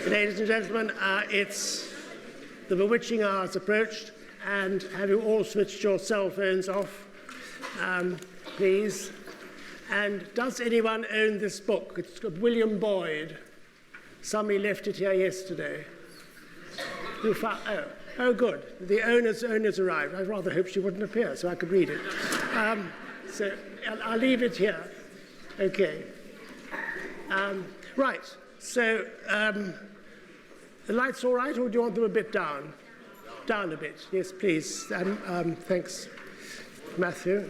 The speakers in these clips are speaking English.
Ladies and gentlemen, it's the bewitching hour has approached, and have you all switched your cell phones off, please? And does anyone own this book? It's got William Boyd. Somebody left it here yesterday. You found, oh, good. The owner's arrived. I rather hoped she wouldn't appear so I could read it. So I'll leave it here. Okay. Right. So the lights all right, or do you want them a bit down? Down a bit. Yes, please. Thanks, Matthew.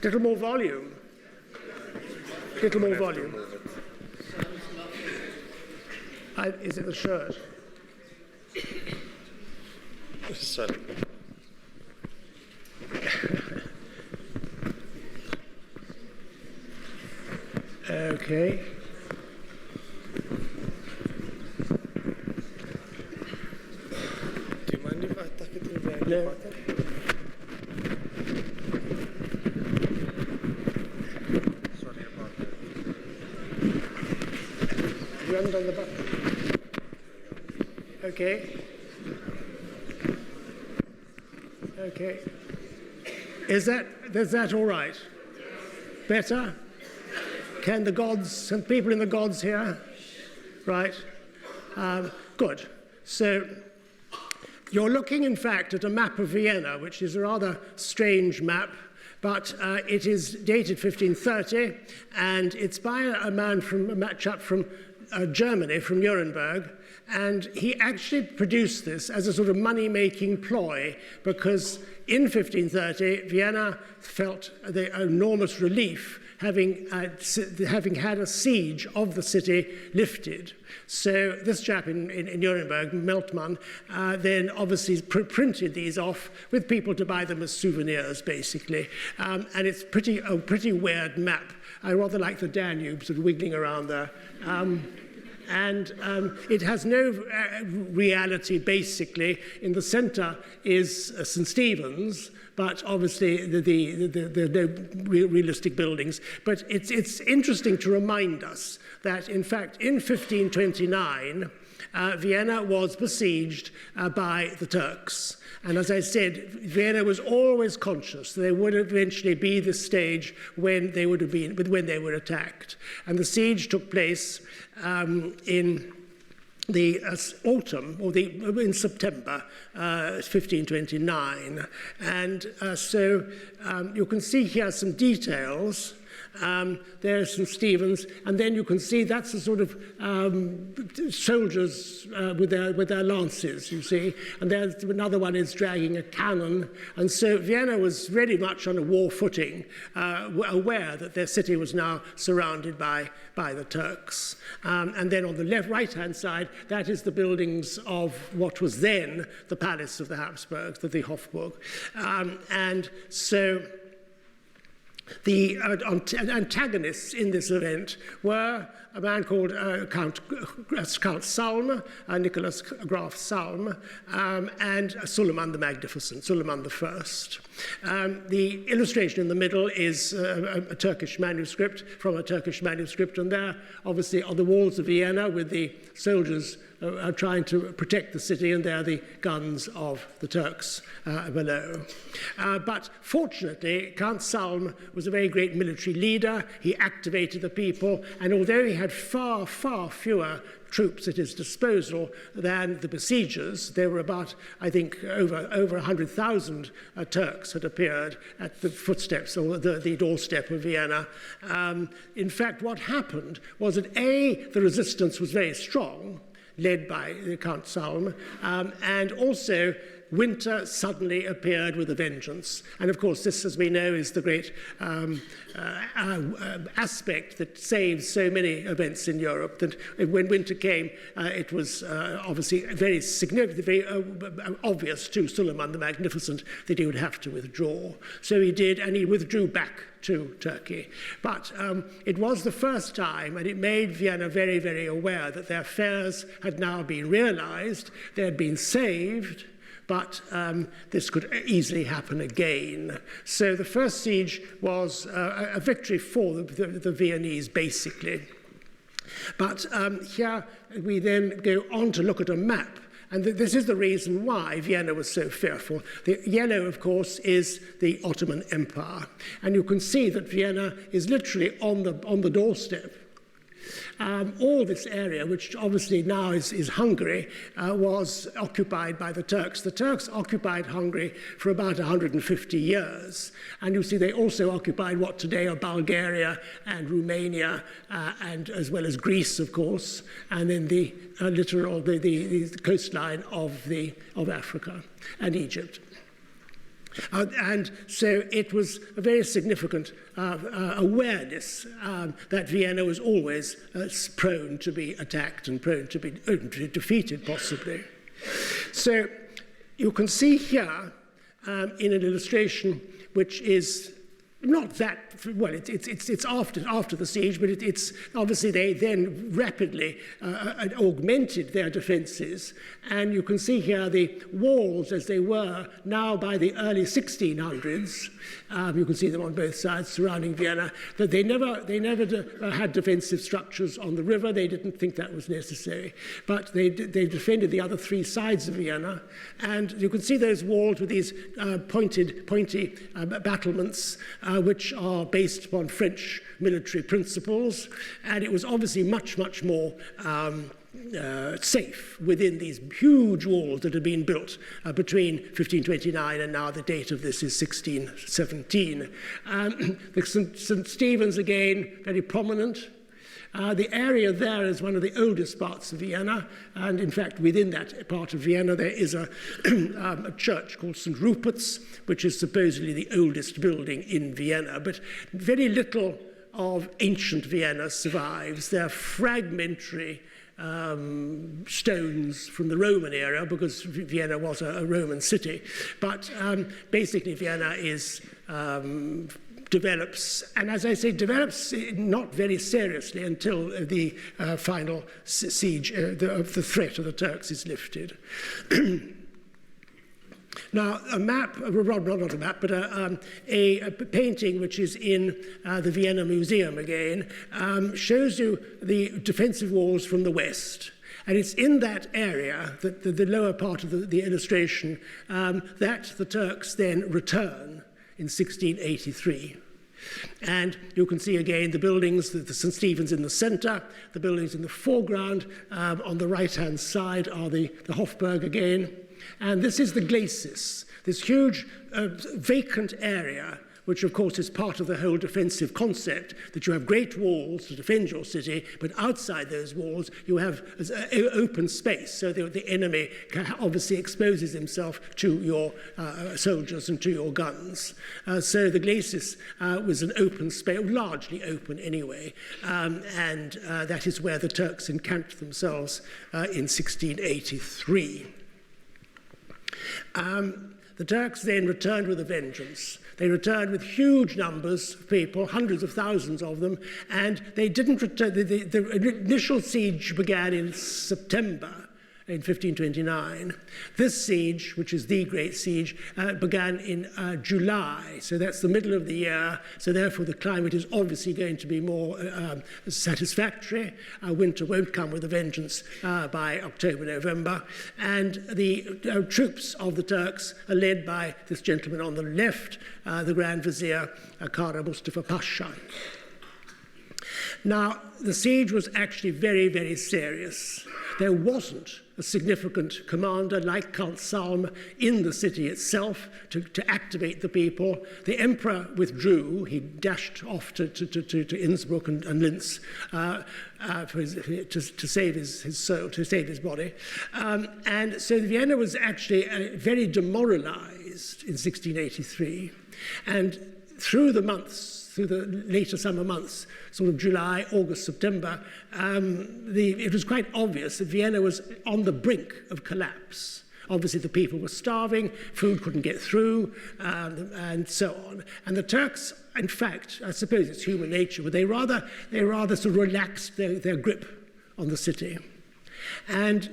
Little more volume. Little more volume. Is it the shirt? Sorry. Okay. Do you mind if I tuck it in the No. button? Sorry about that. You haven't done the button. Okay. Okay. Is that all right? Better? Can the gods and people in the gods hear? Right. Good. So you're looking, in fact, at a map of Vienna, which is a rather strange map, but it is dated 1530, and it's by a chap from Germany, from Nuremberg, and he actually produced this as a sort of money-making ploy, because in 1530, Vienna felt the enormous relief having had a siege of the city lifted. So this chap in Nuremberg, Meltmann, then obviously printed these off with people to buy them as souvenirs, basically. And it's a pretty weird map. I rather like the Danube sort of wiggling around there. And it has no reality, basically. In the center is St. Stephen's, but obviously there are no realistic buildings. But it's interesting to remind us that, in fact, in 1529, Vienna was besieged by the Turks. And as I said, Vienna was always conscious that there would eventually be this stage when they would have been, when they were attacked. And the siege took place in the autumn, or in September 1529. And so you can see here some details. There's St. Stephen's, and then you can see that's the sort of soldiers with their lances, you see, and there's another one is dragging a cannon, and so Vienna was very much on a war footing, aware that their city was now surrounded by the Turks. And then on the right-hand side, that is the buildings of what was then the palace of the Habsburgs, the Hofburg. And so the antagonists in this event were a man called Count Salm, Nicholas Graf Salm, and Suleiman the Magnificent, Suleiman I. The illustration in the middle is a Turkish manuscript, from a Turkish manuscript, and there, obviously, on the walls of Vienna with the soldiers are trying to protect the city, and there are the guns of the Turks below. But fortunately, Count Salm was a very great military leader. He activated the people, and although he had far, far fewer troops at his disposal than the besiegers, there were about, I think, over 100,000 Turks had appeared at the footsteps or the doorstep of Vienna. In fact, what happened was that the resistance was very strong, led by Count Salm, and also winter suddenly appeared with a vengeance. And of course, this, as we know, is the great aspect that saves so many events in Europe, that when winter came, it was obviously very significant, very obvious to Suleiman the Magnificent that he would have to withdraw. So he did, and he withdrew back to Turkey. But it was the first time, and it made Vienna very, very aware that their fears had now been realized, they had been saved, but this could easily happen again. So the first siege was a victory for the Viennese, basically. But here we then go on to look at a map. And this is the reason why Vienna was so fearful. The yellow, of course, is the Ottoman Empire. And you can see that Vienna is literally on the doorstep. All this area, which obviously now is Hungary, was occupied by the Turks. The Turks occupied Hungary for about 150 years. And you see they also occupied what today are Bulgaria and Romania, and as well as Greece, of course, and then the coastline of Africa and Egypt. And so it was a very significant awareness that Vienna was always prone to be attacked and prone to be defeated, possibly. So you can see here in an illustration which is not that, well, it's after the siege, but it's obviously they then rapidly augmented their defences. And you can see here the walls as they were now by the early 1600s. You can see them on both sides surrounding Vienna. That they never had defensive structures on the river. They didn't think that was necessary. But they defended the other three sides of Vienna. And you can see those walls with these pointy battlements, which are based upon French military principles, and it was obviously much, much more safe within these huge walls that had been built between 1529 and now the date of this is 1617. The St. Stephen's, again, very prominent. The area there is one of the oldest parts of Vienna, and in fact within that part of Vienna there is a church called St. Rupert's, which is supposedly the oldest building in Vienna, but very little of ancient Vienna survives. They're fragmentary stones from the Roman era, because Vienna was a Roman city, but basically Vienna is develops, and as I say, develops not very seriously until the final siege of the threat of the Turks is lifted. Now, a map, not a map, but a painting which is in the Vienna Museum again, shows you the defensive walls from the west. And it's in that area, the lower part of the illustration, that the Turks then return in 1683. And you can see again the buildings, the St. Stephen's in the centre, the buildings in the foreground. On the right-hand side are the Hofburg again. And this is the glacis, this huge vacant area, which of course is part of the whole defensive concept, that you have great walls to defend your city, but outside those walls you have open space, so the enemy obviously exposes himself to your soldiers and to your guns. So the glacis was an open space, largely open anyway, and that is where the Turks encamped themselves in 1683. The Turks then returned with a vengeance. They returned with huge numbers of people, hundreds of thousands of them, and they didn't return. The initial siege began in September in 1529. This siege, which is the Great Siege, began in July, so that's the middle of the year, so therefore the climate is obviously going to be more satisfactory. Winter won't come with a vengeance by October, November, and the troops of the Turks are led by this gentleman on the left, the Grand Vizier Kara Mustafa Pasha. Now, the siege was actually very, very serious. There wasn't a significant commander like Count Salm in the city itself to activate the people. The emperor withdrew. He dashed off to Innsbruck and Linz to save his soul, to save his body. And so Vienna was actually very demoralized in 1683. And through the months, through the later summer months, sort of July, August, September, it was quite obvious that Vienna was on the brink of collapse. Obviously, the people were starving, food couldn't get through, and so on. And the Turks, in fact, I suppose it's human nature, but they rather sort of relaxed their grip on the city. And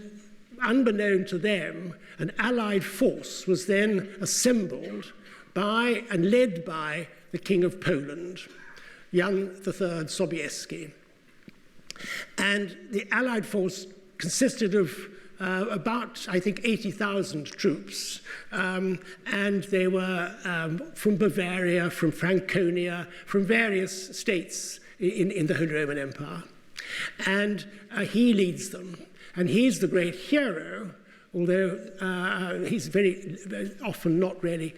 unbeknown to them, an Allied force was then assembled by and led by the King of Poland, Jan III Sobieski. And the Allied force consisted of about, I think, 80,000 troops. And they were from Bavaria, from Franconia, from various states in the Holy Roman Empire. And he leads them. And he's the great hero, although he's very often not really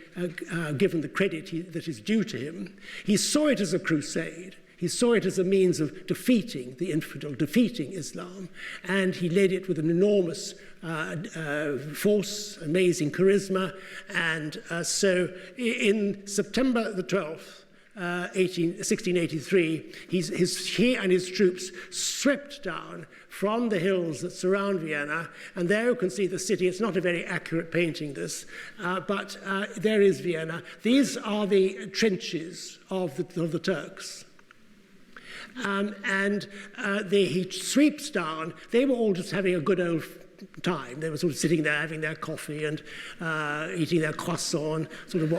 given the credit that is due to him. He saw it as a crusade. He saw it as a means of defeating the infidel, defeating Islam, and he led it with an enormous force, amazing charisma. And so in September the 12th, 1683, he and his troops swept down from the hills that surround Vienna, and there you can see the city. It's not a very accurate painting, this, but there is Vienna. These are the trenches of the Turks. He sweeps down. They were all just having a good old time. They were sort of sitting there having their coffee and eating their croissant, sort of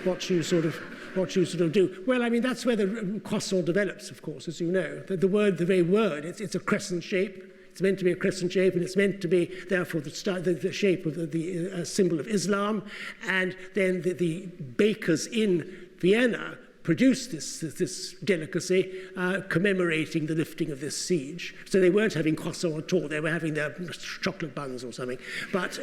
what you sort of do. Well, I mean, that's where the croissant develops, of course, as you know. The very word, it's a crescent shape. It's meant to be a crescent shape, and it's meant to be, therefore, the shape of the symbol of Islam. And then the bakers in Vienna produced this delicacy commemorating the lifting of this siege. So they weren't having croissant at all. They were having their chocolate buns or something. But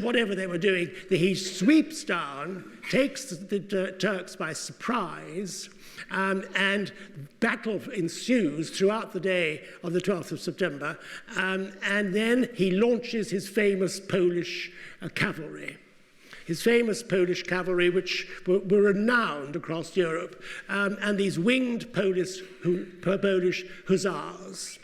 whatever they were doing, he sweeps down, takes the Turks by surprise, and battle ensues throughout the day of the 12th of September. And then he launches his famous Polish cavalry. His famous Polish cavalry, which were renowned across Europe, and these winged Polish hussars.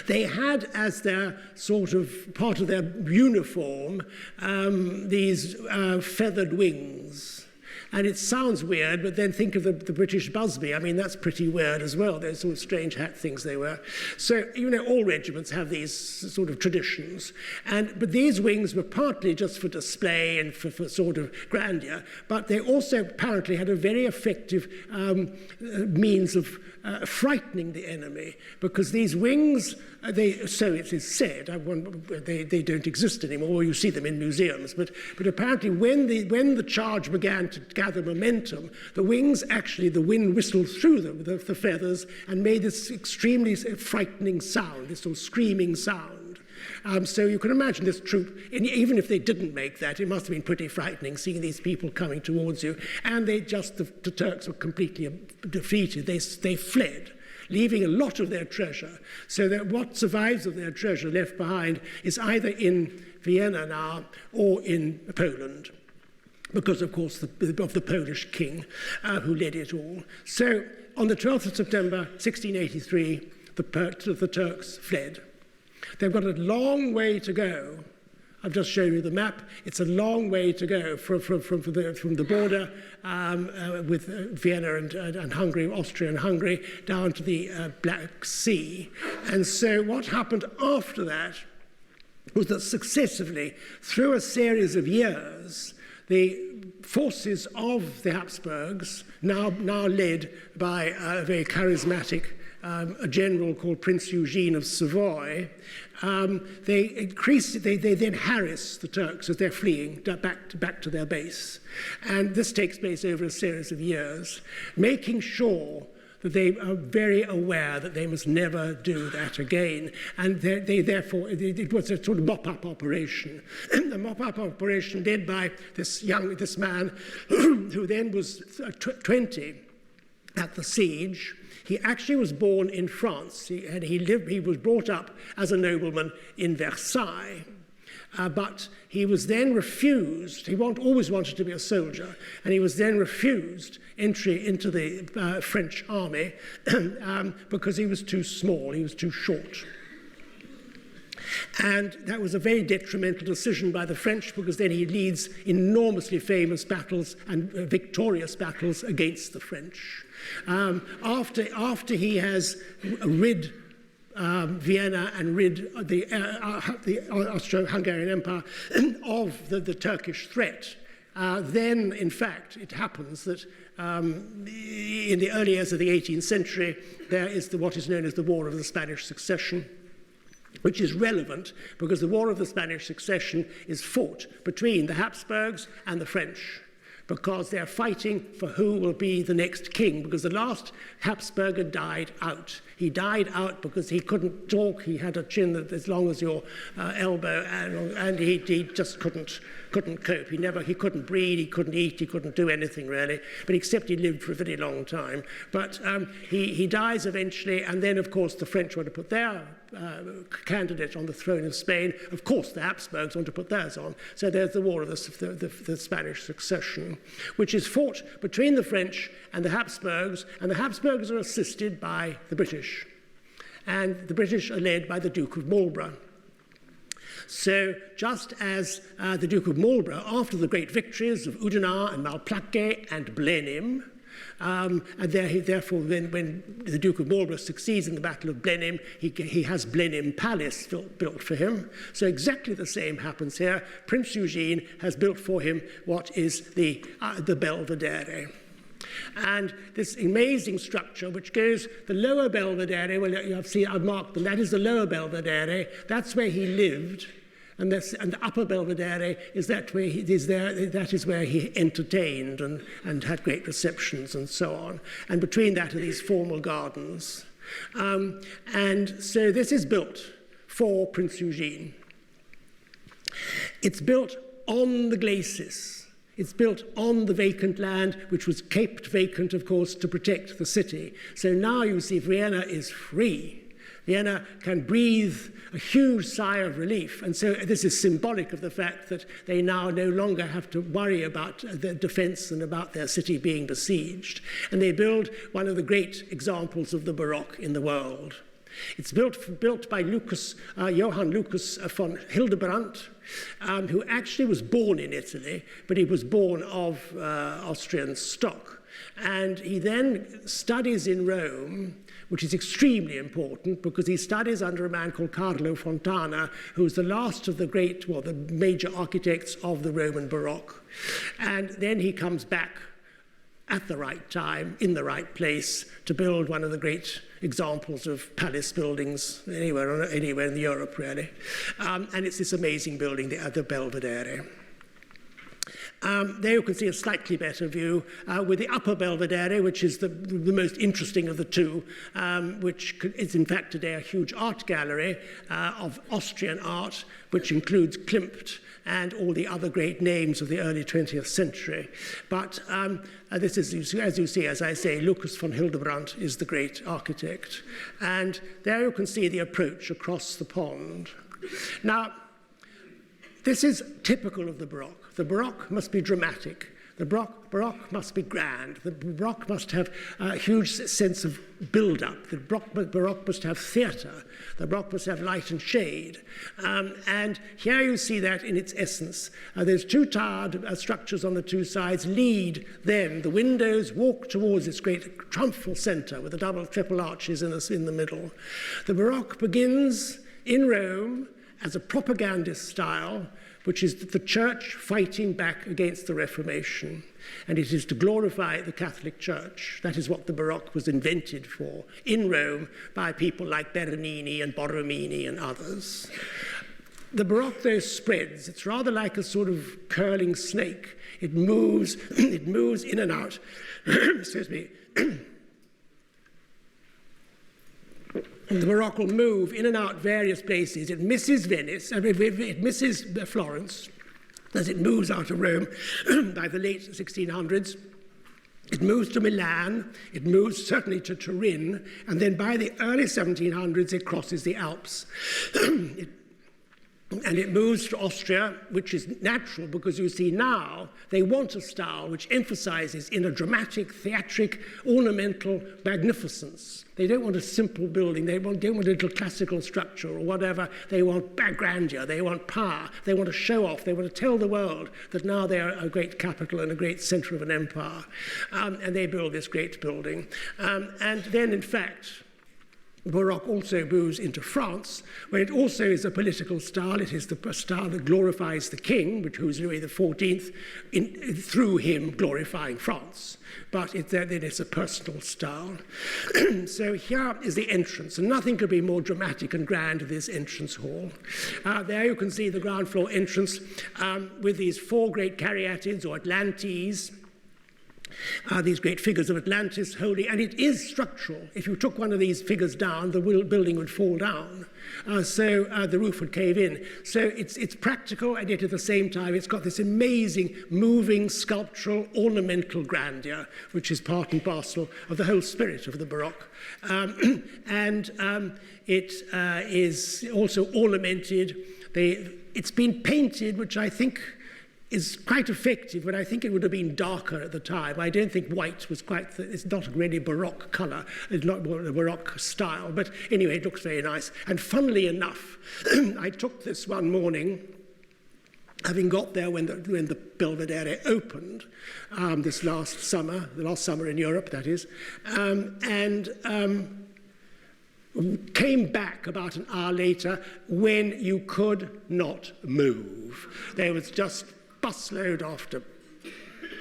They had as their sort of part of their uniform these feathered wings. And it sounds weird, but then think of the British busby. I mean, that's pretty weird as well. Those sort of strange hat things they wear. So, you know, all regiments have these sort of traditions. But these wings were partly just for display and for sort of grandeur, but they also apparently had a very effective means of frightening the enemy, because these wings, so it is said, they don't exist anymore, you see them in museums, but apparently when the charge began to gather momentum, the wings actually, the wind whistled through them, the feathers, and made this extremely frightening sound, this sort of screaming sound. So you can imagine this troop, and even if they didn't make that, it must have been pretty frightening seeing these people coming towards you. And the Turks were completely defeated. They fled, leaving a lot of their treasure. So that what survives of their treasure left behind is either in Vienna now or in Poland, because, of course, of the Polish king who led it all. So on the 12th of September, 1683, the Turks fled. They've got a long way to go. I've just shown you the map. It's a long way to go from the border with Vienna and Hungary, Austria and Hungary, down to the Black Sea. And so what happened after that was that successively, through a series of years, the forces of the Habsburgs, now led by a very charismatic a general called Prince Eugene of Savoy, they then harass the Turks as they're fleeing back to their base. And this takes place over a series of years, making sure that they are very aware that they must never do that again. And therefore, it was a sort of mop-up operation. A mop-up operation led by this man who then was 20 at the siege. He actually was born in France. He was brought up as a nobleman in Versailles. But he was then refused, he always wanted to be a soldier, and he was then refused entry into the French army because he was too small, he was too short. And that was a very detrimental decision by the French, because then he leads enormously famous battles and victorious battles against the French. After he has rid Vienna and rid the Austro-Hungarian Empire of the Turkish threat. Then, in fact, it happens that in the early years of the 18th century, there is what is known as the War of the Spanish Succession, which is relevant because the War of the Spanish Succession is fought between the Habsburgs and the French, because they're fighting for who will be the next king, because the last Habsburger died out. He died out because he couldn't talk. He had a chin that as long as your elbow, and he just couldn't cope. He couldn't breathe, he couldn't eat, he couldn't do anything really, but except he lived for a very long time. But he dies eventually, and then of course the French want to put their candidate on the throne of Spain. Of course the Habsburgs want to put theirs on. So there's the War of the Spanish Succession, which is fought between the French and the Habsburgs are assisted by the British. And the British are led by the Duke of Marlborough. So just as the Duke of Marlborough, after the great victories of Oudenarde and Malplaquet and Blenheim, and therefore when the Duke of Marlborough succeeds in the Battle of Blenheim, he has Blenheim Palace built for him. So exactly the same happens here. Prince Eugene has built for him what is the Belvedere. And this amazing structure, which goes the lower Belvedere, well, I've marked them, that is the lower Belvedere, that's where he lived, and the upper Belvedere that is where he entertained and had great receptions and so on. And between that are these formal gardens. And so this is built for Prince Eugene. It's built on the glacis. It's built on the vacant land, which was kept vacant, of course, to protect the city. So now you see Vienna is free. Vienna can breathe a huge sigh of relief. And so this is symbolic of the fact that they now no longer have to worry about their defense and about their city being besieged. And they build one of the great examples of the Baroque in the world. It's built by Johann Lucas von Hildebrandt, who actually was born in Italy, but he was born of Austrian stock. And he then studies in Rome, which is extremely important because he studies under a man called Carlo Fontana, who's the last of the the major architects of the Roman Baroque. And then he comes back at the right time, in the right place, to build one of the great examples of palace buildings anywhere in Europe, really. And it's this amazing building, the Belvedere. There you can see a slightly better view with the upper Belvedere, which is the most interesting of the two, which is in fact today a huge art gallery of Austrian art, which includes Klimt and all the other great names of the early 20th century. But this is, as you see, as I say, Lucas von Hildebrandt is the great architect. And there you can see the approach across the pond. Now, this is typical of the Baroque. The Baroque must be dramatic. The Baroque must be grand. The Baroque must have a huge sense of build-up. The Baroque must have theatre. The Baroque must have light and shade. And here you see that in its essence. There's two towered structures on the two sides lead then. The windows walk towards this great triumphal centre with the triple arches in the middle. The Baroque begins in Rome as a propagandist style, which is the church fighting back against the Reformation. And it is to glorify the Catholic Church. That is what the Baroque was invented for in Rome by people like Bernini and Borromini and others. The Baroque, though, spreads. It's rather like a sort of curling snake. It moves in and out. Excuse me. The Baroque will move in and out various places. It misses Venice, it misses Florence, as it moves out of Rome by the late 1600s. It moves to Milan, it moves certainly to Turin, and then by the early 1700s it crosses the Alps. And it moves to Austria, which is natural because you see now they want a style which emphasizes in a dramatic, theatric, ornamental magnificence. They don't want a simple building. They don't want a little classical structure or whatever. They want grandeur. They want power. They want to show off. They want to tell the world that now they are a great capital and a great center of an empire. And they build this great building. And then, in fact, Baroque also moves into France, where it also is a political style. It is the style that glorifies the king, who is Louis XIV, through him glorifying France. But then it's a personal style. So here is the entrance, and nothing could be more dramatic and grand than this entrance hall. There you can see the ground floor entrance with these four great caryatids or Atlantes. These great figures of Atlantis holding, and it is structural. If you took one of these figures down, the building would fall down. So the roof would cave in. So it's practical, and yet at the same time, it's got this amazing, moving, sculptural, ornamental grandeur, which is part and parcel of the whole spirit of the Baroque. It is also ornamented. It's been painted, which I think is quite effective, but I think it would have been darker at the time. I don't think white was it's not a really Baroque colour, it's not a Baroque style, but anyway, it looks very nice. And funnily enough, I took this one morning, having got there when the Belvedere opened, this last summer, the last summer in Europe, that is, came back about an hour later when you could not move. There was just busload after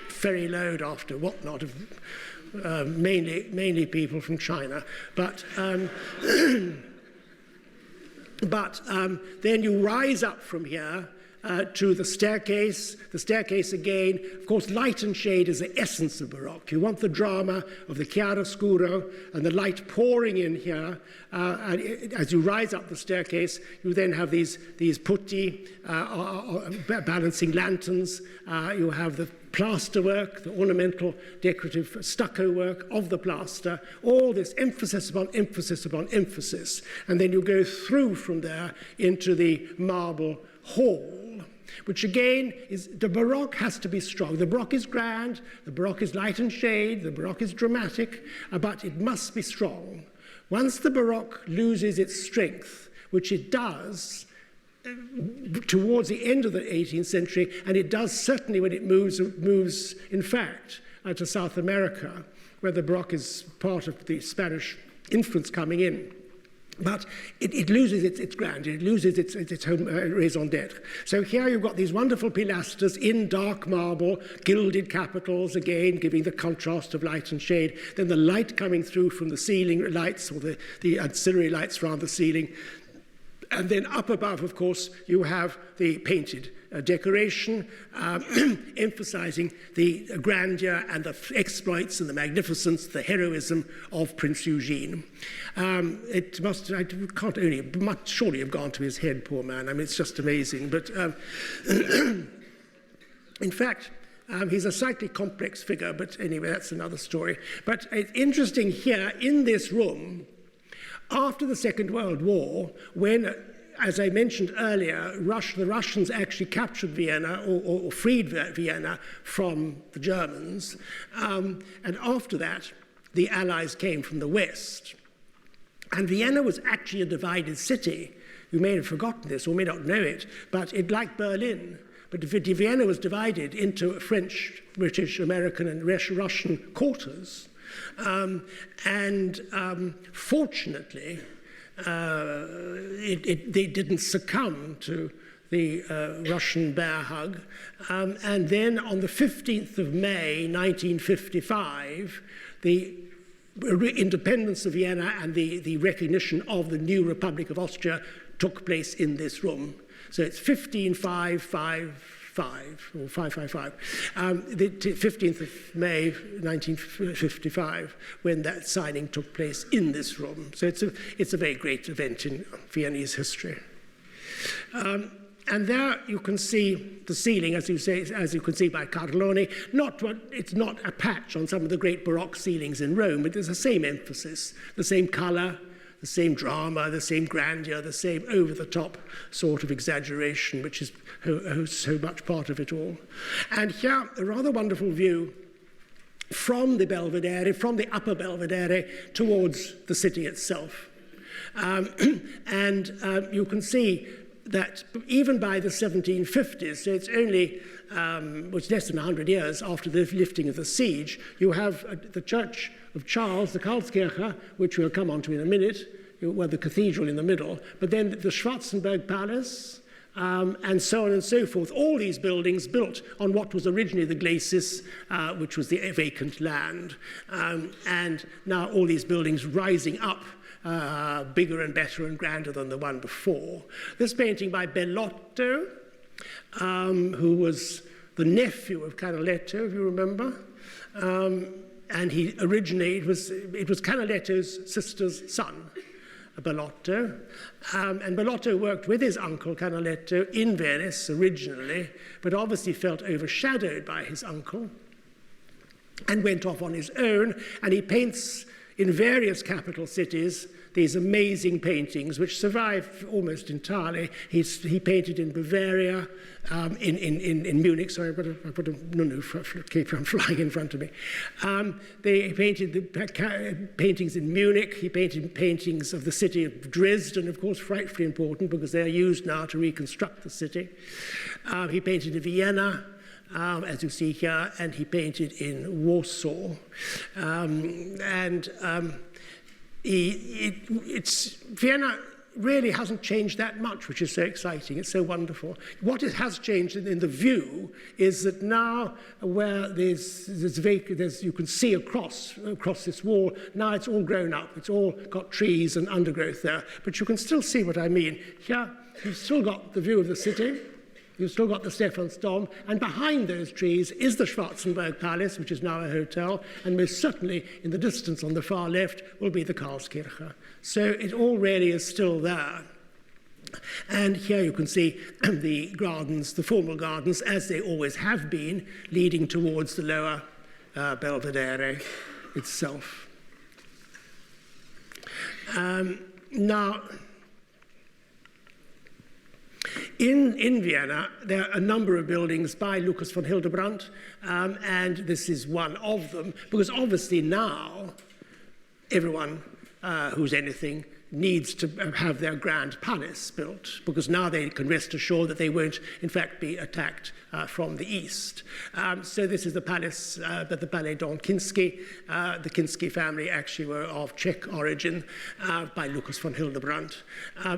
ferry load after whatnot of mainly people from China, but then you rise up from here to the staircase again. Of course, light and shade is the essence of Baroque. You want the drama of the chiaroscuro and the light pouring in here. And as you rise up the staircase, you then have these putti, balancing lanterns. You have the plaster work, the ornamental decorative stucco work of the plaster, all this emphasis upon emphasis upon emphasis. And then you go through from there into the marble hall, which again is, the Baroque has to be strong. The Baroque is grand, the Baroque is light and shade, the Baroque is dramatic, but it must be strong. Once the Baroque loses its strength, which it does towards the end of the 18th century, and it does certainly when it moves in fact, to South America, where the Baroque is part of the Spanish influence coming in. But it loses its grandeur, it loses its home raison d'etre. So here you've got these wonderful pilasters in dark marble, gilded capitals, again giving the contrast of light and shade. Then the light coming through from the ceiling lights, or the ancillary lights around the ceiling. And then up above, of course, you have the painted decoration, emphasizing the grandeur and the exploits and the magnificence, the heroism of Prince Eugene. It must surely have gone to his head, poor man. I mean, it's just amazing. But in fact, he's a slightly complex figure, but anyway, that's another story. But it's interesting here in this room, after the Second World War, when, as I mentioned earlier, the Russians actually captured Vienna or freed Vienna from the Germans, and after that, the Allies came from the West. And Vienna was actually a divided city. You may have forgotten this or may not know it, but like Berlin. But Vienna was divided into French, British, American, and Russian quarters. Fortunately, they didn't succumb to the Russian bear hug. And then on the 15th of May, 1955, the independence of Vienna and the recognition of the new Republic of Austria took place in this room. So it's 15555 or 555, the 15th of May 1955, when that signing took place in this room. So it's a very great event in Viennese history. And there you can see the ceiling, as you can see by Carlone. It's not a patch on some of the great Baroque ceilings in Rome, but there's the same emphasis, the same colour, the same drama, the same grandeur, the same over-the-top sort of exaggeration, which is so much part of it all. And here, a rather wonderful view from the Belvedere, from the upper Belvedere, towards the city itself. You can see that even by the 1750s, so it's only was less than 100 years after the lifting of the siege, you have the Church of Charles, the Karlskirche, which we'll come on to in a minute, well, the cathedral in the middle, but then the Schwarzenberg Palace, and so on and so forth. All these buildings built on what was originally the glacis, which was the vacant land. And now all these buildings rising up, bigger and better and grander than the one before. This painting by Bellotto, who was the nephew of Canaletto, if you remember. And he originally, it was Canaletto's sister's son, Bellotto. And Bellotto worked with his uncle Canaletto in Venice originally, but obviously felt overshadowed by his uncle and went off on his own. And he paints in various capital cities these amazing paintings which survive almost entirely. He painted in Bavaria, in Munich. Sorry, I put a no, keep on flying in front of me. They painted the paintings in Munich. He painted paintings of the city of Dresden, of course, frightfully important because they're used now to reconstruct the city. He painted in Vienna, as you see here, and he painted in Warsaw. Vienna really hasn't changed that much, which is so exciting. It's so wonderful. What it has changed in the view is that now where you can see across this wall, now it's all grown up. It's all got trees and undergrowth there. But you can still see what I mean. Here, you've still got the view of the city. You've still got the Stephansdom, and behind those trees is the Schwarzenberg Palace, which is now a hotel, and most certainly in the distance on the far left will be the Karlskirche. So it all really is still there. And here you can see the gardens, the formal gardens, as they always have been, leading towards the lower Belvedere itself. Now, in Vienna, there are a number of buildings by Lucas von Hildebrandt, and this is one of them, because obviously now everyone who's anything needs to have their grand palace built, because now they can rest assured that they won't, in fact, be attacked from the east. So this is the palace, the Palais Daun-K. The Kinsky family actually were of Czech origin, by Lucas von Hildebrandt.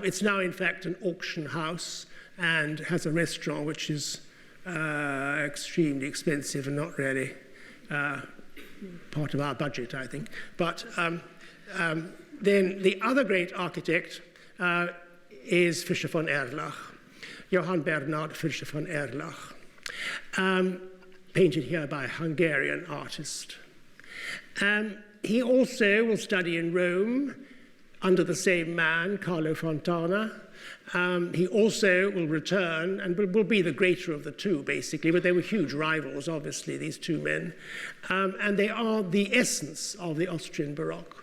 It's now, in fact, an auction house and has a restaurant which is extremely expensive and not really part of our budget, I think. But then the other great architect is Fischer von Erlach, Johann Bernhard Fischer von Erlach, painted here by a Hungarian artist. He also will study in Rome under the same man, Carlo Fontana. He also will return and will be the greater of the two, basically, but they were huge rivals, obviously, these two men. And they are the essence of the Austrian Baroque.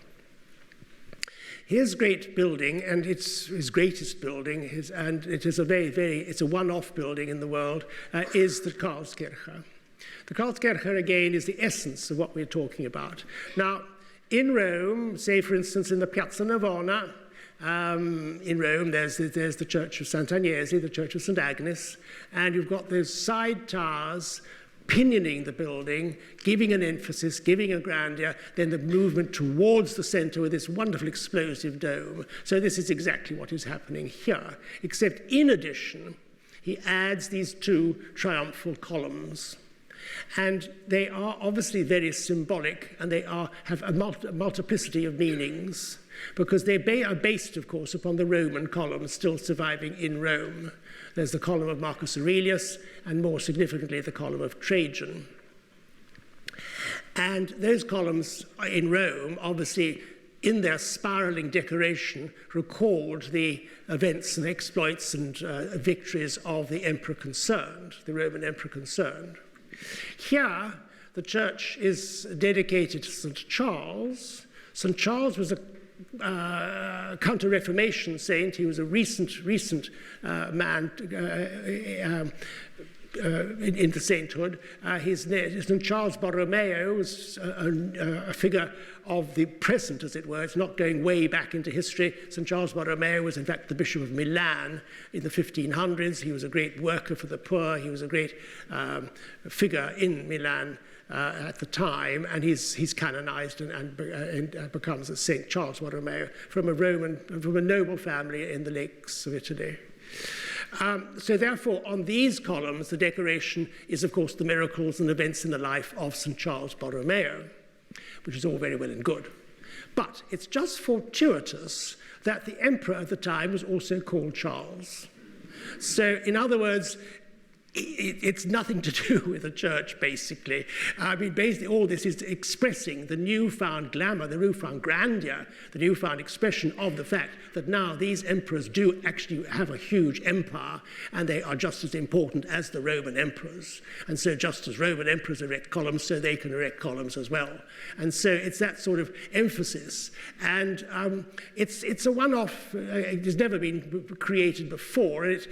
His great building, and it's his greatest building, and it is it's a one-off building in the world, is the Karlskirche. The Karlskirche, again, is the essence of what we're talking about. Now, in Rome, say, for instance, in the Piazza Navona, in Rome, there's the Church of Sant'Agnese, the Church of St. Agnes, and you've got those side towers pinioning the building, giving an emphasis, giving a grandeur, then the movement towards the center with this wonderful explosive dome. So this is exactly what is happening here, except in addition, he adds these two triumphal columns. And they are obviously very symbolic, and they have a multiplicity of meanings, because they are based, of course, upon the Roman columns still surviving in Rome. There's the column of Marcus Aurelius, and more significantly, the column of Trajan. And those columns in Rome, obviously, in their spiraling decoration, record the events and exploits and victories of the emperor concerned, the Roman emperor concerned. Here, the church is dedicated to St. Charles. St. Charles was a Counter-Reformation saint. He was a recent man into sainthood. St. Charles Borromeo was a figure of the present, as it were. It's not going way back into history. St. Charles Borromeo was, in fact, the Bishop of Milan in the 1500s. He was a great worker for the poor. He was a great figure in Milan at the time, and he's canonized and becomes a Saint Charles Borromeo from a noble family in the lakes of Italy. So therefore, on these columns, the decoration is, of course, the miracles and events in the life of St. Charles Borromeo, which is all very well and good. But it's just fortuitous that the emperor at the time was also called Charles. So, in other words, it's nothing to do with the church, basically. I mean, basically, all this is expressing the newfound glamour, the newfound grandeur, the newfound expression of the fact that now these emperors do actually have a huge empire, and they are just as important as the Roman emperors. And so just as Roman emperors erect columns, so they can erect columns as well. And so it's that sort of emphasis. And it's a one-off. It has never been created before. It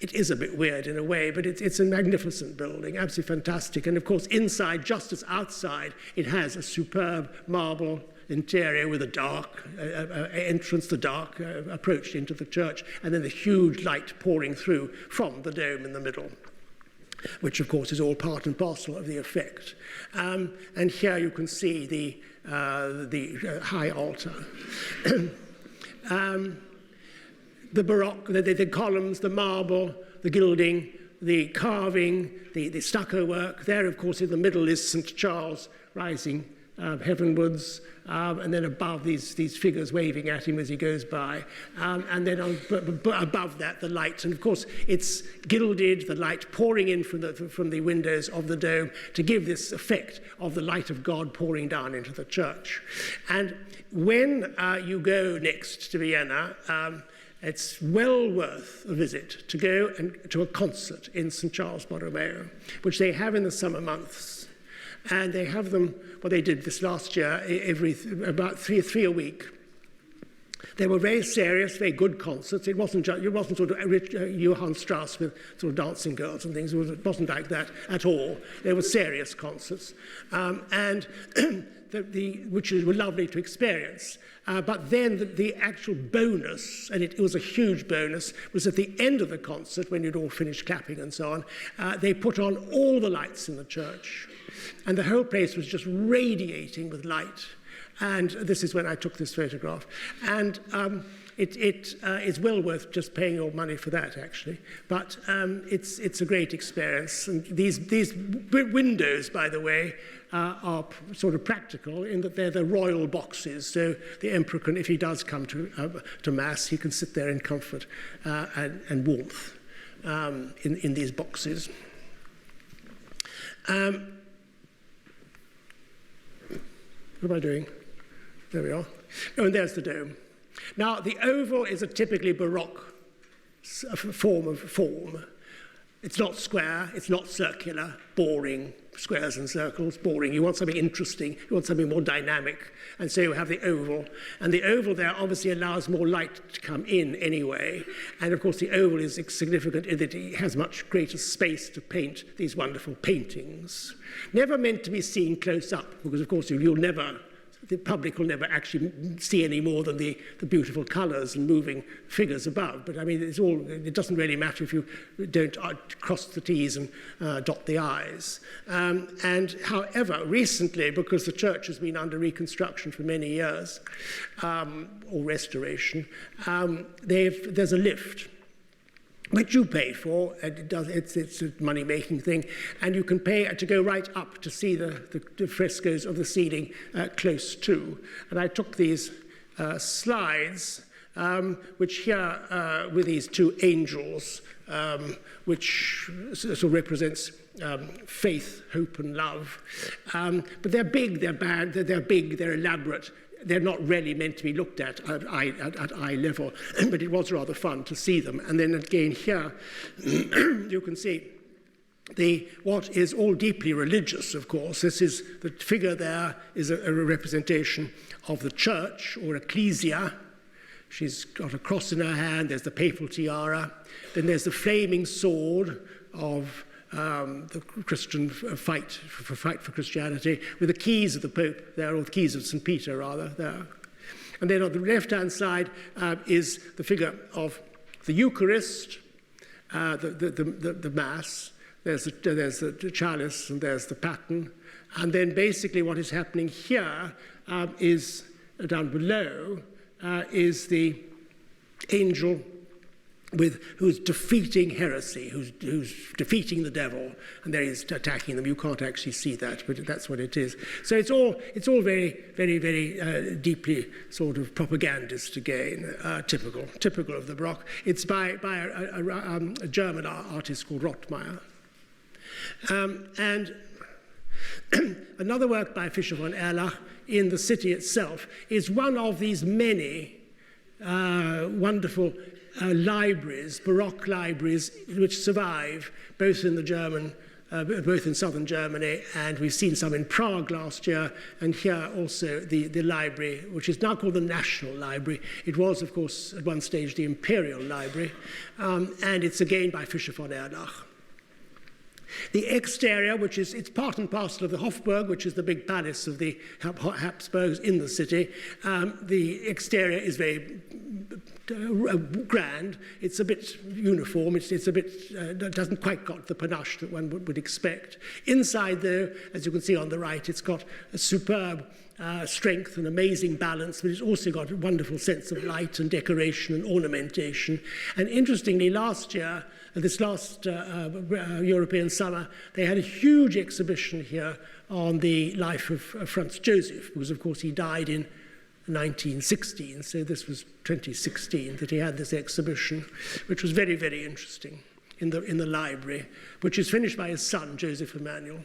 is a bit weird in a way, but it's a magnificent building, absolutely fantastic. And of course, inside, just as outside, it has a superb marble interior with a dark entrance, the dark approach into the church, and then the huge light pouring through from the dome in the middle, which of course is all part and parcel of the effect. And here you can see the high altar. The Baroque, the columns, the marble, the gilding, the carving, the stucco work. There, of course, in the middle is St. Charles rising heavenwards, and then above these figures waving at him as he goes by. And then above that, the light. And of course, it's gilded, the light pouring in from the windows of the dome to give this effect of the light of God pouring down into the church. And when you go next to Vienna, it's well worth a visit to go to a concert in St. Charles Borromeo, which they have in the summer months. And they have them, well, they did this last year, about three a week. They were very serious, very good concerts. It wasn't sort of Johann Strauss with sort of dancing girls and things. It wasn't like that at all. They were serious concerts. And which were lovely to experience. But then the actual bonus, and it was a huge bonus, was at the end of the concert, when you'd all finished clapping and so on, they put on all the lights in the church. And the whole place was just radiating with light. And this is when I took this photograph. And it is well worth just paying your money for that, actually. But it's a great experience. And these windows, by the way, are sort of practical in that they're the royal boxes. So the emperor can, if he does come to Mass, he can sit there in comfort and warmth in these boxes. What am I doing? There we are. Oh, and there's the dome. Now, the oval is a typically Baroque form. It's not square, it's not circular, boring, squares and circles, boring. You want something interesting, you want something more dynamic, and so you have the oval. And the oval there obviously allows more light to come in anyway. And of course the oval is significant in that it has much greater space to paint these wonderful paintings. Never meant to be seen close up, because of course the public will never actually see any more than the beautiful colours and moving figures above. But I mean, it doesn't really matter if you don't cross the T's and dot the I's. And however, recently, because the church has been under reconstruction for many years, or restoration, there's a lift, which you pay for, and it's a money-making thing, and you can pay to go right up to see the frescoes of the ceiling close to. And I took these slides, which here with these two angels, which sort of represents faith, hope, and love. But they're big, they're bad, they're big, they're elaborate. They're not really meant to be looked at eye level, but it was rather fun to see them. And then again here, you can see what is all deeply religious, of course. This is the figure there is a representation of the church, or ecclesia. She's got a cross in her hand, there's the papal tiara, then there's the flaming sword of the Christian fight for Christianity, with the keys of the Pope there, or the keys of St. Peter, rather, there. And then on the left-hand side is the figure of the Eucharist, the Mass. There's the chalice, and there's the paten, And then basically what is happening here is down below is the angel who's defeating heresy, who's defeating the devil, and there he's attacking them. You can't actually see that, but that's what it is. So it's all very, very, very deeply sort of propagandist again, typical of the Baroque. It's by a German artist called Rottmeier. And another work by Fischer von Erlach in the city itself is one of these many wonderful libraries, Baroque libraries, which survive both in both in southern Germany, and we've seen some in Prague last year, and here also the library, which is now called the National Library. It was, of course, at one stage the Imperial Library, and it's again by Fischer von Erlach. The exterior, it's part and parcel of the Hofburg, which is the big palace of the Habsburgs in the city. The exterior is very grand. It's a bit uniform. It's a bit, doesn't quite got the panache that one would expect. Inside, though, as you can see on the right, it's got a superb strength and amazing balance, but it's also got a wonderful sense of light and decoration and ornamentation. And interestingly, last year, this last European summer, they had a huge exhibition here on the life of Franz Joseph, because of course he died in 1916, so this was 2016 that he had this exhibition, which was very, very interesting in the library, which is finished by his son, Joseph Emanuel.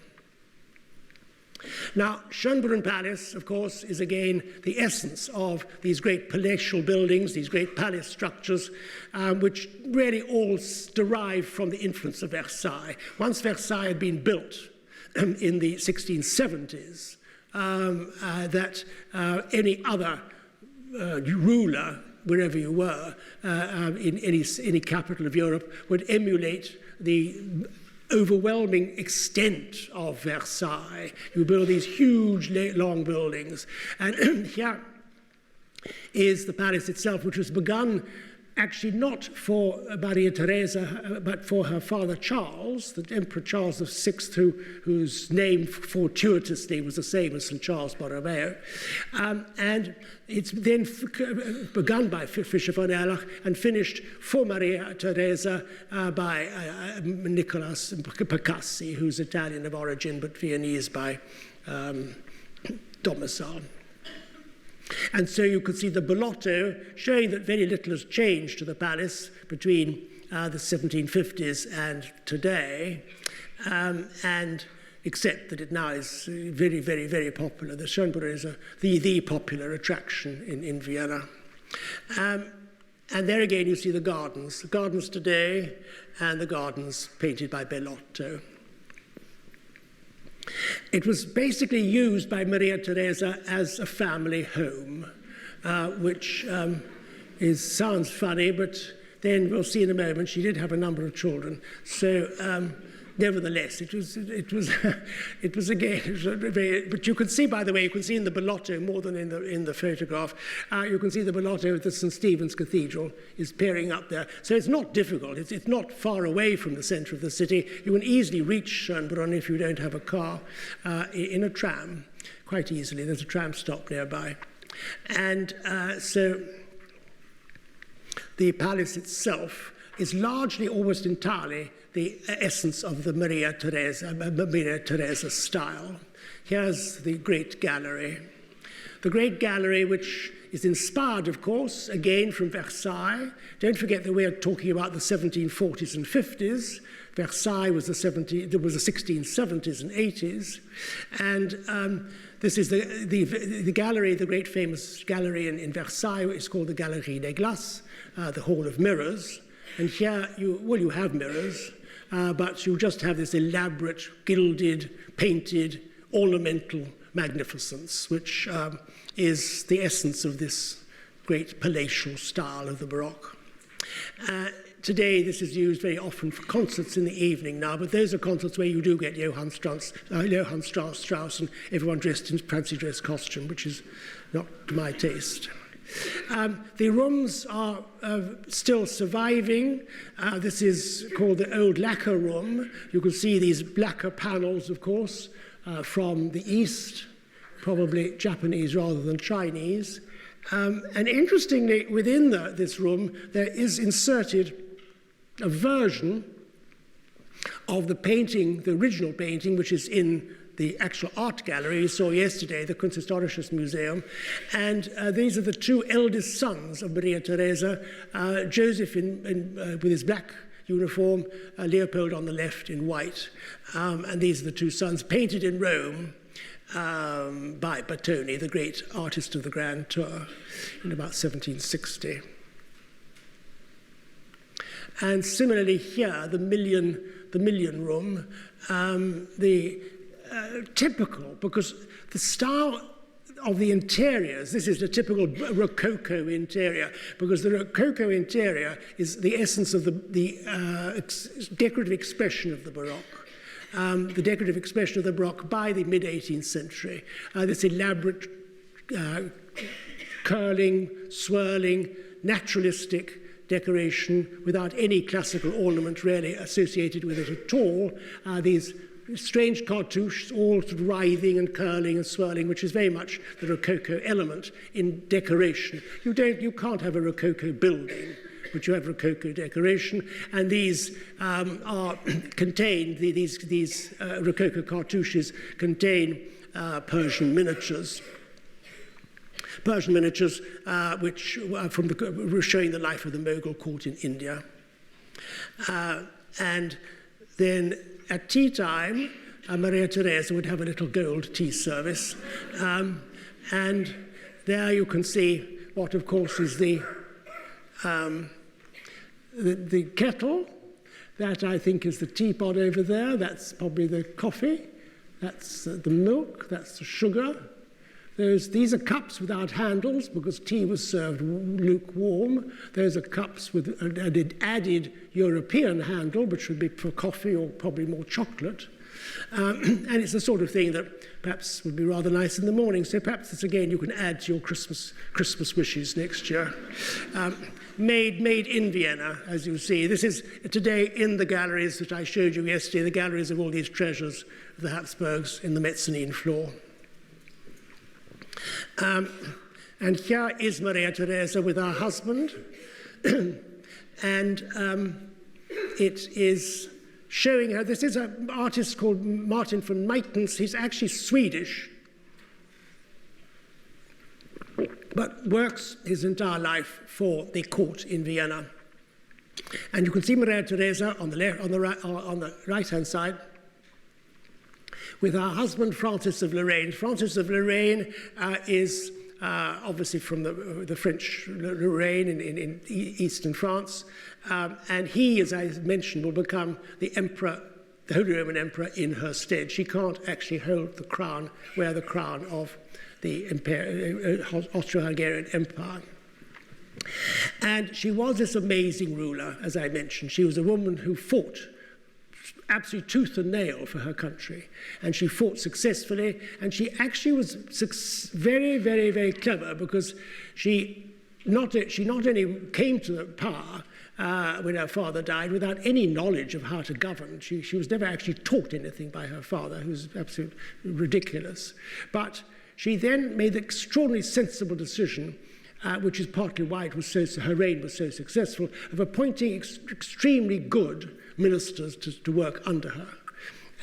Now, Schönbrunn Palace, of course, is again the essence of these great palatial buildings, these great palace structures, which really all derive from the influence of Versailles. Once Versailles had been built in the 1670s, that any other ruler, wherever you were, in any capital of Europe, would emulate the overwhelming extent of Versailles. You build these huge, long buildings. And here is the palace itself, which was begun actually not for Maria Theresa, but for her father Charles, the Emperor Charles VI, whose name fortuitously was the same as St. Charles Borromeo. And it's then begun by Fischer von Erlach and finished for Maria Theresa by Nicolas Picassi, who's Italian of origin, but Viennese by domicile. And so you could see the Bellotto showing that very little has changed to the palace between the 1750s and today, and except that it now is very, very, very popular. The Schönbrunn is the popular attraction in Vienna. And there again you see the gardens today and the gardens painted by Bellotto. It was basically used by Maria Theresa as a family home, which sounds funny, but then we'll see in a moment she did have a number of children. So nevertheless, it was again very. But you can see, by the way, you can see in the Bellotto more than in the photograph. You can see the Bellotto of the St. Stephen's Cathedral is peering up there. So it's not difficult. It's not far away from the centre of the city. You can easily reach Schönbrunn if you don't have a car in a tram, quite easily. There's a tram stop nearby, and so the palace itself is largely, almost entirely, the essence of the Maria Theresa style. Here's the Great Gallery. The Great Gallery, which is inspired, of course, again from Versailles. Don't forget that we're talking about the 1740s and 50s. Versailles was the 1670s and 80s. And this is the gallery, the great famous gallery in Versailles. It's called the Galerie des Glaces, the Hall of Mirrors. And here, you have mirrors, but you just have this elaborate, gilded, painted, ornamental magnificence, which is the essence of this great palatial style of the Baroque. Today, this is used very often for concerts in the evening now, but those are concerts where you do get Johann Strauss, and everyone dressed in fancy dress costume, which is not to my taste. The rooms are still surviving. This is called the Old Lacquer Room. You can see these lacquer panels, of course, from the East, probably Japanese rather than Chinese. And interestingly, within this room, there is inserted a version of the painting, the original painting, which is in the actual art gallery you saw yesterday, the Kunsthistorisches Museum. And these are the two eldest sons of Maria Theresa, Joseph with his black uniform, Leopold on the left in white. And these are the two sons, painted in Rome by Bertoni, the great artist of the Grand Tour, in about 1760. And similarly here, the Million Room, typical, because the style of the interiors, this is a typical Rococo interior, because the Rococo interior is the essence of the decorative expression of the Baroque. The decorative expression of the Baroque by the mid-18th century. This elaborate curling, swirling, naturalistic decoration without any classical ornament really associated with it at all. These strange cartouches, all sort of writhing and curling and swirling, which is very much the Rococo element in decoration. You can't have a Rococo building, but you have Rococo decoration, and these are contained. These Rococo cartouches contain Persian miniatures. Which were showing the life of the Mughal court in India. And then at tea time, Maria Theresa would have a little gold tea service. And there you can see what, of course, is the kettle. That, I think, is the teapot over there. That's probably the coffee. That's the milk. That's the sugar. These are cups without handles because tea was served lukewarm. Those are cups with an added European handle, which would be for coffee or probably more chocolate. And it's the sort of thing that perhaps would be rather nice in the morning. So perhaps this, again, you can add to your Christmas wishes next year. Made in Vienna, as you see. This is today in the galleries that I showed you yesterday, the galleries of all these treasures of the Habsburgs in the mezzanine floor. And here is Maria Theresa with her husband. And it is showing her, this is an artist called Martin von Meitens. He's actually Swedish, but works his entire life for the court in Vienna. And you can see Maria Theresa on the right-hand side, with her husband, Francis of Lorraine. Francis of Lorraine is obviously from the French Lorraine in eastern France. And he, as I mentioned, will become the emperor, the Holy Roman Emperor in her stead. She can't actually hold the crown, wear the crown of the Austro-Hungarian Empire. And she was this amazing ruler, as I mentioned. She was a woman who fought absolutely tooth and nail for her country, and she fought successfully, and she actually was very, very, very clever, because she not only came to the power when her father died without any knowledge of how to govern. She was never actually taught anything by her father, who was absolutely ridiculous. But she then made the extraordinarily sensible decision, which is partly why her reign was so successful, of appointing extremely good ministers to work under her,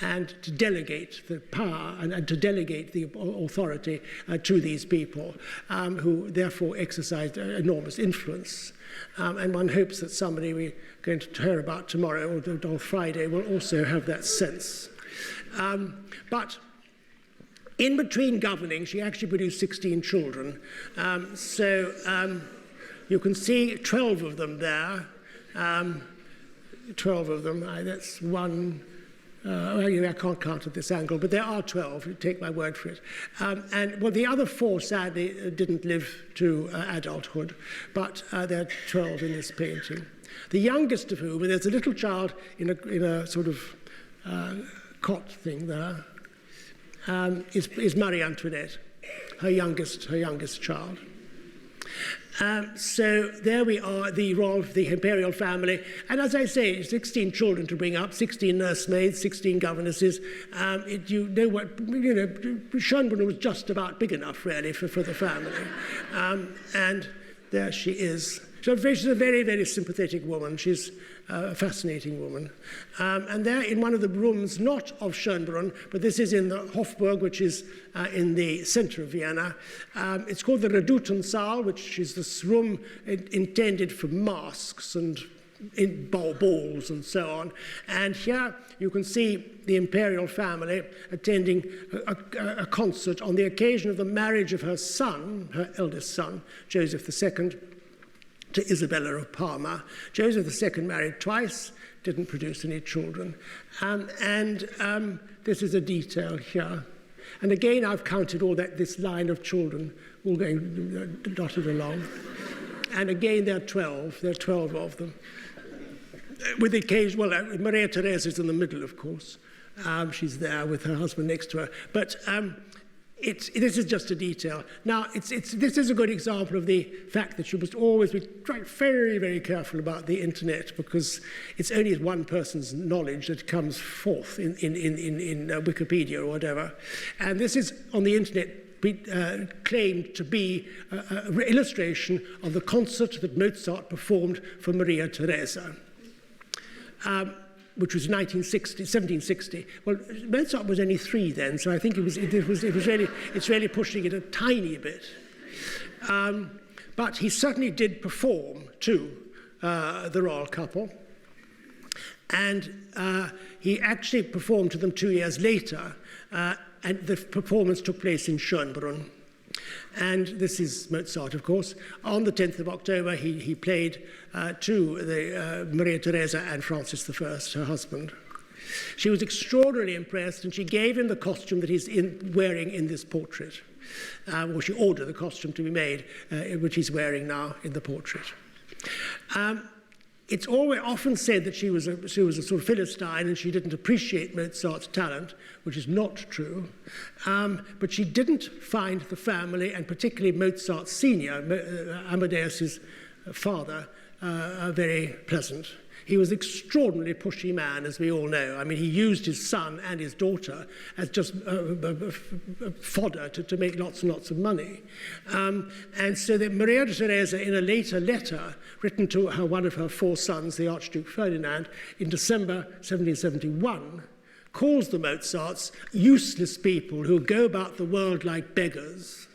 and to delegate the power and to delegate the authority to these people, who therefore exercised enormous influence. And one hopes that somebody we're going to hear about tomorrow or on Friday will also have that sense. But in between governing, she actually produced 16 children. You can see 12 of them there. 12 of them, that's one, I can't count at this angle, but there are 12, you take my word for it. And the other 4, sadly, didn't live to adulthood, but there are 12 in this painting. The youngest of whom, and there's a little child in a sort of cot thing there, is Marie Antoinette, her youngest child. So there we are, the imperial family. And as I say, 16 children to bring up, 16 nursemaids, 16 governesses. Schönbrunn was just about big enough, really, for the family. And there she is. She's a very, very sympathetic woman. She's a fascinating woman. And there in one of the rooms, not of Schönbrunn, but this is in the Hofburg, which is in the center of Vienna. It's called the Redutensaal, which is this room intended for masques and balls and so on. And here you can see the imperial family attending a concert on the occasion of the marriage of her son, her eldest son, Joseph II, to Isabella of Parma. Joseph II married twice, didn't produce any children. This is a detail here. And again, I've counted this line of children all going dotted along. And again, there are 12. There are 12 of them. With the occasion, Maria Theresa is in the middle, of course. She's there with her husband next to her. But this is just a detail. Now, this is a good example of the fact that you must always be very, very careful about the internet, because it's only one person's knowledge that comes forth in Wikipedia or whatever. And this is on the internet claimed to be an illustration of the concert that Mozart performed for Maria Theresa. Which was 1760. Well, Mozart was only 3 then, so I think it's really pushing it a tiny bit. But he certainly did perform to the royal couple, and he actually performed to them 2 years later, and the performance took place in Schönbrunn. And this is Mozart, of course. On the 10th of October, he played to Maria Theresa and Francis I, her husband. She was extraordinarily impressed, and she gave him the costume that he's wearing in this portrait. Or she ordered the costume to be made, which he's wearing now in the portrait. It's often said that she was a sort of Philistine and she didn't appreciate Mozart's talent, which is not true. But she didn't find the family, and particularly Mozart's senior, Amadeus's father, very pleasant. He was an extraordinarily pushy man, as we all know. I mean, he used his son and his daughter as just fodder to make lots and lots of money. And so that Maria Theresa, in a later letter written to one of her 4 sons, the Archduke Ferdinand, in December 1771, calls the Mozarts useless people who go about the world like beggars.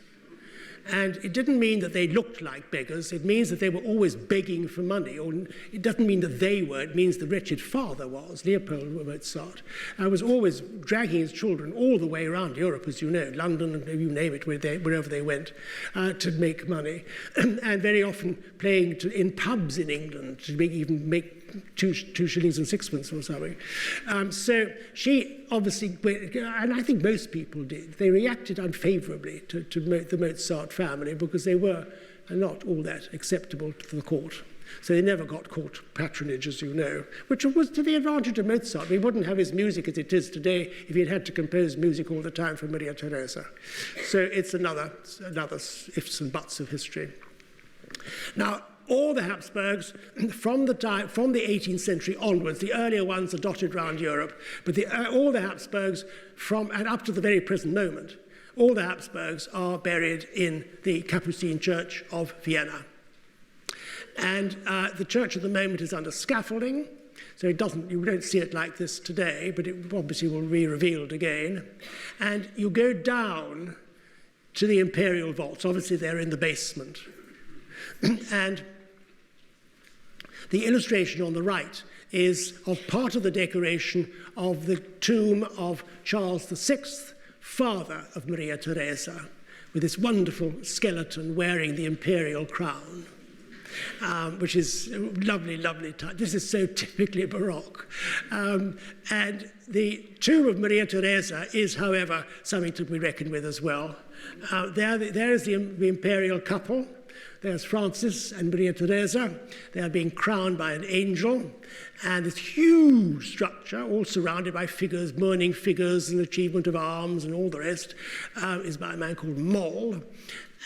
And it didn't mean that they looked like beggars. It means that they were always begging for money. Or it doesn't mean that they were. It means the wretched father was, Leopold Mozart, was always dragging his children all the way around Europe, as you know, London, you name it, wherever they went, to make money. And very often playing in pubs in England to make 2 shillings and 6pence or something. So she obviously, and I think most people did, they reacted unfavorably to the Mozart family because they were not all that acceptable to the court. So they never got court patronage, as you know, which was to the advantage of Mozart. We wouldn't have his music as it is today if he had had to compose music all the time for Maria Theresa. So it's another ifs and buts of history. All the Habsburgs, from the 18th century onwards, the earlier ones are dotted around Europe, but all the Habsburgs, and up to the very present moment, all the Habsburgs are buried in the Capucine Church of Vienna. And the church at the moment is under scaffolding, so you don't see it like this today, but it obviously will be revealed again. And you go down to the imperial vaults. Obviously, they're in the basement. And the illustration on the right is of part of the decoration of the tomb of Charles VI, father of Maria Theresa, with this wonderful skeleton wearing the imperial crown, which is lovely, lovely touch. This is so typically Baroque. And the tomb of Maria Theresa is, however, something to be reckoned with as well. There is the imperial couple. There's Francis and Maria Theresa. They are being crowned by an angel. And this huge structure, all surrounded by figures, mourning figures, and achievement of arms and all the rest, is by a man called Moll.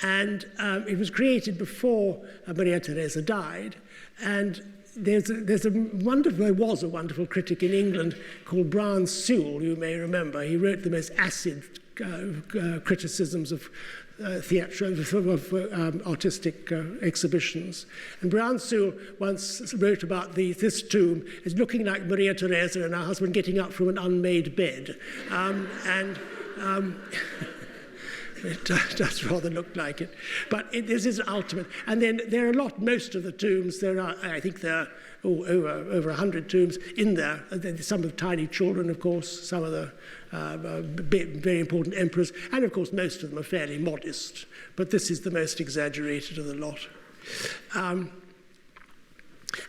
And it was created before Maria Theresa died. And there was a wonderful critic in England called Brian Sewell, you may remember. He wrote the most acid criticisms of artistic exhibitions. And Brian Sewell once wrote about this tomb as looking like Maria Theresa and her husband getting up from an unmade bed. It does rather look like it. But this is ultimate. And then there are most of the tombs, I think there are over 100 tombs in there. Some of tiny children, of course, some of the very important emperors, and of course most of them are fairly modest. But this is the most exaggerated of the lot. And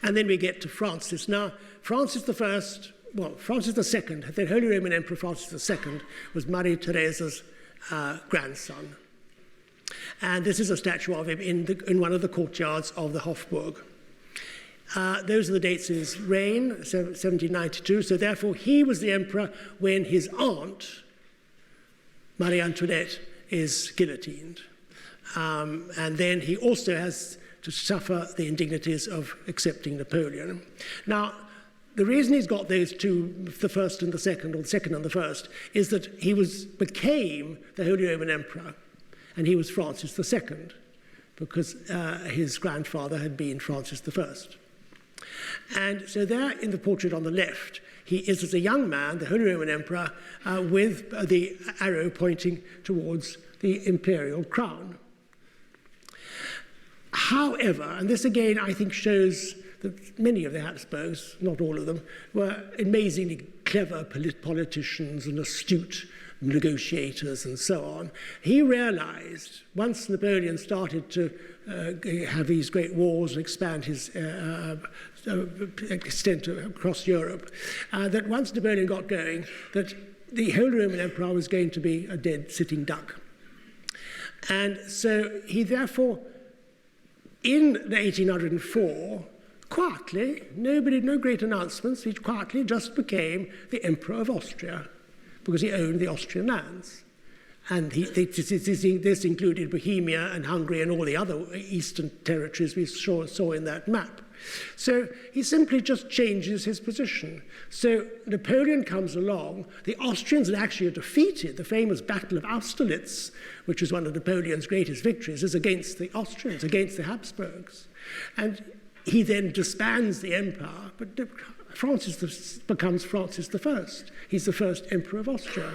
then we get to Francis. Now, Francis II, the Holy Roman Emperor Francis II, was Maria Theresa's grandson. And this is a statue of him in one of the courtyards of the Hofburg. Those are the dates of his reign, 1792. So therefore, he was the emperor when his aunt, Marie Antoinette, is guillotined. And then he also has to suffer the indignities of accepting Napoleon. Now, the reason he's got those two, the first and the second, or the second and the first, is that he became the Holy Roman Emperor, and he was Francis II, because his grandfather had been Francis I. And so there in the portrait on the left, he is as a young man, the Holy Roman Emperor, with the arrow pointing towards the imperial crown. However, and this again I think shows that many of the Habsburgs, not all of them, were amazingly clever politicians and astute negotiators and so on. He realized, once Napoleon started to have these great wars and expand his extent across Europe, that once Napoleon got going, that the Holy Roman Emperor was going to be a dead sitting duck. And so he therefore, in 1804, quietly, no great announcements, he quietly just became the Emperor of Austria, because he owned the Austrian lands. And this included Bohemia and Hungary and all the other eastern territories we saw in that map. So he simply just changes his position. So Napoleon comes along, the Austrians actually are defeated. The famous Battle of Austerlitz, which is one of Napoleon's greatest victories, is against the Austrians, against the Habsburgs. And he then disbands the empire, but Francis becomes Francis I. He's the first emperor of Austria.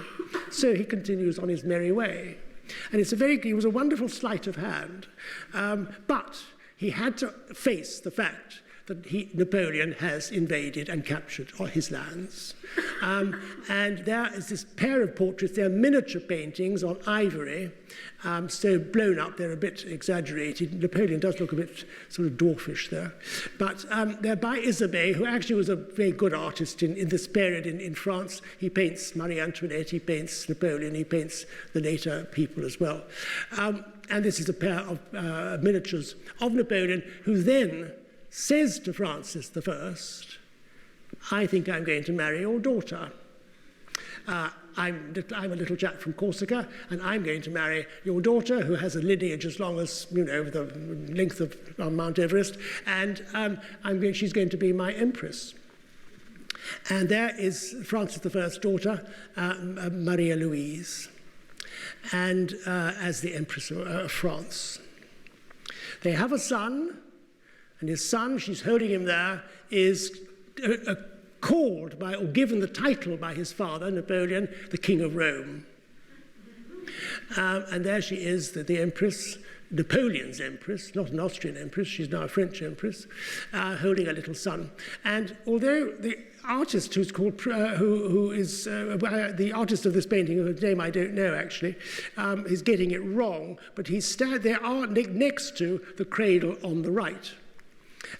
So he continues on his merry way. And he was a wonderful sleight of hand. But he had to face the fact that Napoleon has invaded and captured his lands. And there is this pair of portraits. They're miniature paintings on ivory, so blown up. They're a bit exaggerated. Napoleon does look a bit sort of dwarfish there. But they're by Isabey, who actually was a very good artist in this period in France. He paints Marie Antoinette, he paints Napoleon, he paints the later people as well. And this is a pair of miniatures of Napoleon, who then says to Francis I, I think I'm going to marry your daughter. I'm a little chap from Corsica, and I'm going to marry your daughter, who has a lineage as long as, the length of Mount Everest, and she's going to be my empress. And there is Francis I's daughter, Maria Louise, and as the Empress of France. They have a son, and his son, she's holding him there, is called by, or given the title by his father, Napoleon, the King of Rome. And there she is, the empress, Napoleon's empress, not an Austrian empress, she's now a French empress, holding a little son. And although the artist who's called, who is the artist of this painting, whose name I don't know actually, is getting it wrong, but they are next to the cradle on the right.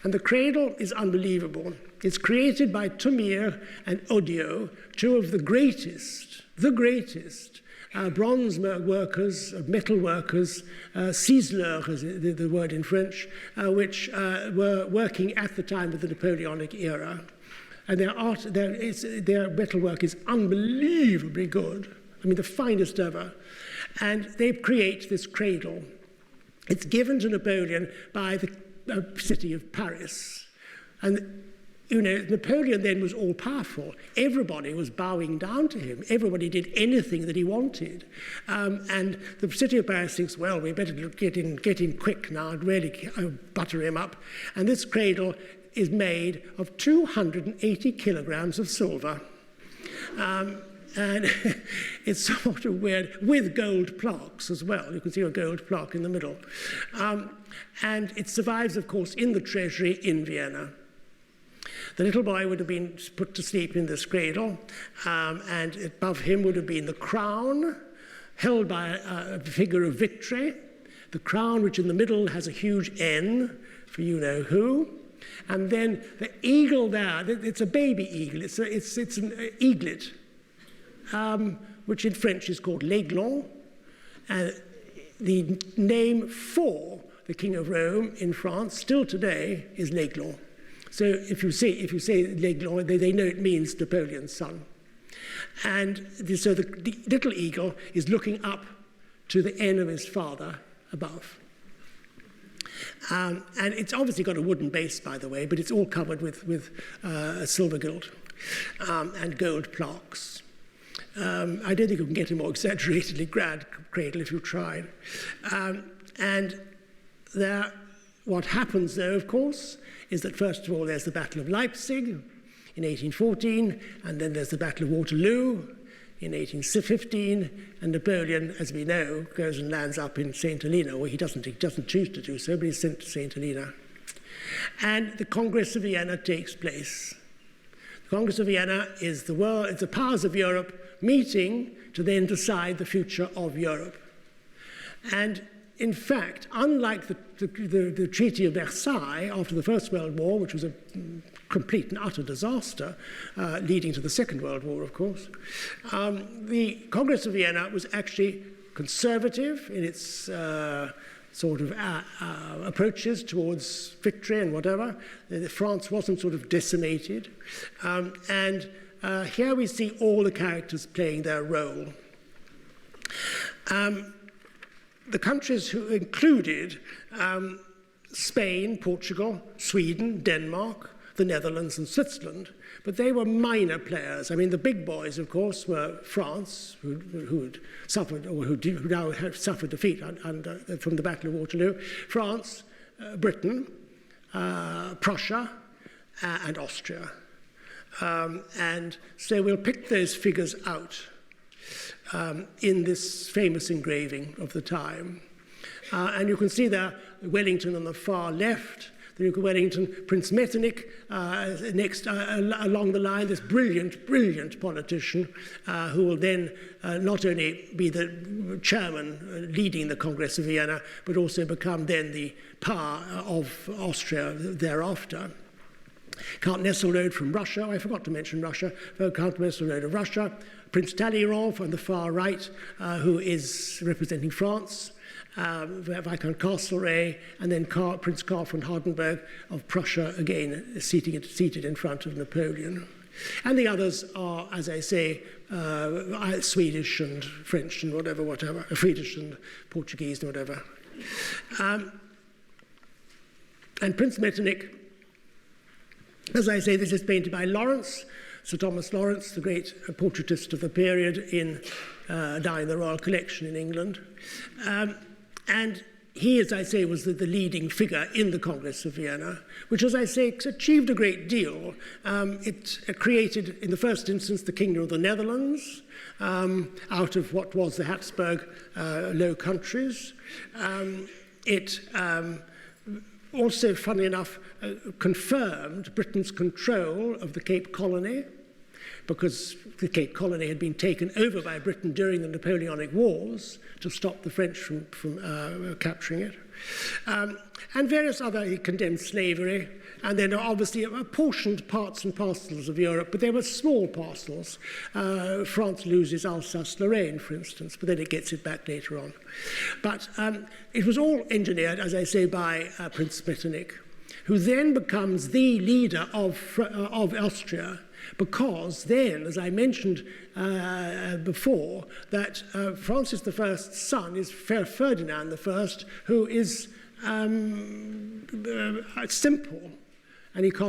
And the cradle is unbelievable. It's created by Tumir and Odio, two of the greatest bronze workers, metal workers, ciseleurs is the word in French, which were working at the time of the Napoleonic era. And their metalwork is unbelievably good. I mean, the finest ever. And they create this cradle. It's given to Napoleon by the city of Paris. And, you know, Napoleon then was all-powerful. Everybody was bowing down to him. Everybody did anything that he wanted. And the city of Paris thinks, well, we better get in quick now and really butter him up. And this cradle is made of 280 kilograms of silver. And it's sort of weird, with gold plaques as well. You can see a gold plaque in the middle. And it survives, of course, in the treasury in Vienna. The little boy would have been put to sleep in this cradle, and above him would have been the crown, held by a figure of victory. The crown, which in the middle has a huge N, for you know who. And then the eagle there, it's a baby eagle, it's an eaglet, which in French is called l'aiglon. And the name for the King of Rome in France, still today, is l'aiglon. So if you say l'aiglon, they know it means Napoleon's son. And so the little eagle is looking up to the N of his father above. And it's obviously got a wooden base, by the way, but it's all covered with silver gilt and gold plaques. I don't think you can get a more exaggeratedly grand cradle if you tried. And there, what happens, though, of course, is that first of all there's the Battle of Leipzig in 1814, and then there's the Battle of Waterloo in 1815, and Napoleon, as we know, goes and lands up in St. Helena, where he doesn't choose to do so, but he's sent to St. Helena. And the Congress of Vienna takes place. The Congress of Vienna is it's the powers of Europe meeting to then decide the future of Europe. And in fact, unlike the Treaty of Versailles after the First World War, which was a complete and utter disaster, leading to the Second World War, of course, the Congress of Vienna was actually conservative in its sort of approaches towards victory and whatever. France wasn't sort of decimated. And here we see all the characters playing their role. The countries who included Spain, Portugal, Sweden, Denmark, the Netherlands and Switzerland, but they were minor players. I mean, the big boys, of course, were France, who'd suffered, or who now have suffered defeat from the Battle of Waterloo, France, Britain, Prussia, and Austria. And so we'll pick those figures out in this famous engraving of the time. And you can see there Wellington on the far left, the Duke of Wellington, Prince Metternich next along the line, this brilliant politician who will then not only be the chairman leading the Congress of Vienna, but also become then the power of Austria thereafter. Count Nesselrode from Russia, I forgot to mention Russia, Count Nesselrode of Russia, Prince Talleyrand on the far right, who is representing France, Viscount Castlereagh, and then Prince Karl von Hardenberg of Prussia, again seated in front of Napoleon. And the others are, as I say, Swedish and French and whatever, Swedish and Portuguese and whatever. And Prince Metternich, as I say, this is painted by Lawrence, Sir Thomas Lawrence, the great portraitist of the period now in the Royal Collection in England. And he, as I say, was the leading figure in the Congress of Vienna, which, as I say, achieved a great deal. It created, in the first instance, the Kingdom of the Netherlands out of what was the Habsburg Low Countries. It also, funnily enough, confirmed Britain's control of the Cape Colony. because the Cape Colony had been taken over by Britain during the Napoleonic Wars to stop the French from capturing it. And various other, he condemned slavery, and then obviously apportioned parts and parcels of Europe, but they were small parcels. France loses Alsace-Lorraine, for instance, but then it gets it back later on. But it was all engineered, as I say, by Prince Metternich, who then becomes the leader of Austria, because then, as I mentioned before, that Francis I's son is Ferdinand I, who is simple, and he can't